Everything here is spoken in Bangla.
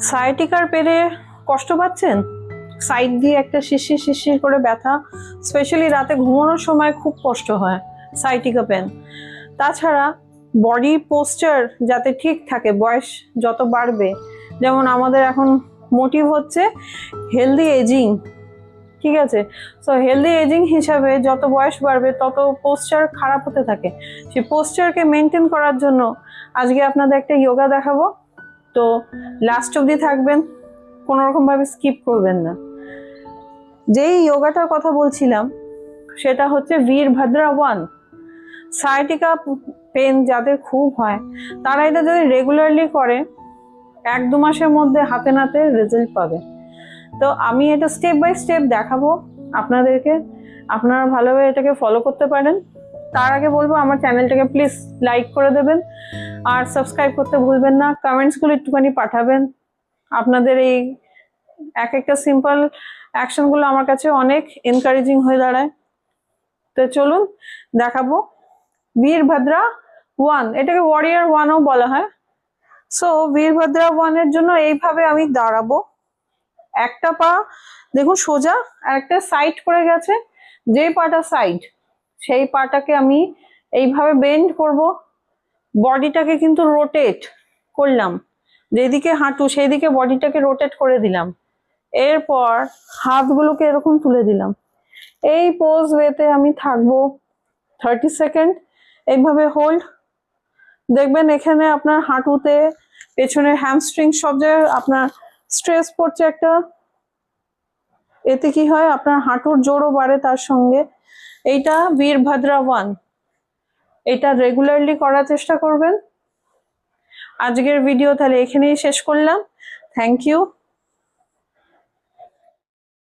সায়াটিকার পেরে কষ্ট পাচ্ছেন? সাইড দিয়ে একটা শিরশির শিরশির করে ব্যথা, স্পেশালি রাতে ঘুমানোর সময় খুব কষ্ট হয় সায়াটিকা পেন। তাছাড়া বডি পোস্টার যাতে ঠিক থাকে বয়স যত বাড়বে, যেমন আমাদের এখন মোটিভ হচ্ছে হেলদি এজিং, ঠিক আছে? সো হেলদি এজিং হিসাবে যত বয়স বাড়বে তত পোস্টার খারাপ হতে থাকে। সেই পোস্টারকে মেনটেন করার জন্য আজকে আপনাদের একটা যোগা দেখাবো, তো লাস্ট অবধি থাকবেন, কোনো রকমভাবে স্কিপ করবেন না। যেই যোগাটার কথা বলছিলাম সেটা হচ্ছে বীরভদ্রা 1। সায়াটিকা পেন যাদের খুব হয় তারা এটা যদি রেগুলারলি করে 1-2 মাসের মধ্যে হাতে নাতে রেজাল্ট পাবে। তো আমি এটা স্টেপ বাই স্টেপ দেখাবো আপনাদেরকে, আপনারা ভালোভাবে এটাকে ফলো করতে পারেন। তার আগে বলবো আমার চ্যানেলটাকে প্লিজ লাইক করে দেবেন আর সাবস্ক্রাইব করতে ভুলবেন না। কমেন্টসগুলো একটুখানি পাঠাবেন। আপনাদের এই এক একটা সিম্পল অ্যাকশনগুলো আমার কাছে অনেক এনকারেজিং হয়ে দাঁড়ায়। তো চলুন দেখাবো বীরভদ্রা 1, এটাকে ওয়ারিয়ার 1ও বলা হয়। সো বীরভদ্রা 1-এর জন্য এইভাবে আমি দাঁড়াবো, একটা পা দেখুন সোজা আর একটা সাইড করে গেছে, যে পাটা সাইড সেই পাটাকে আমি এইভাবে বেন্ড করব, বডিটাকে কিন্তু রোটেট করলাম, যেদিকে হাঁটু সেই দিকে বডিটাকে রোটেট করে দিলাম। এরপর হাতগুলোকে এরকম তুলে দিলাম। এই পোজ ওয়েতে আমি থাকবো 30 সেকেন্ড। এইভাবে হোল্ড, দেখবেন এখানে আপনার হাঁটুতে পেছনের হ্যামস্ট্রিং সব জায়গায় আপনার স্ট্রেস পড়ছে একটা। এতে কি হয়, আপনার হাঁটুর জোরও বাড়ে তার সঙ্গে। এইটা বীরভদ্রা 1, এটা রেগুলারলি করার চেষ্টা করবেন। আজকের ভিডিও তাহলে এখানেই শেষ করলাম। Thank you.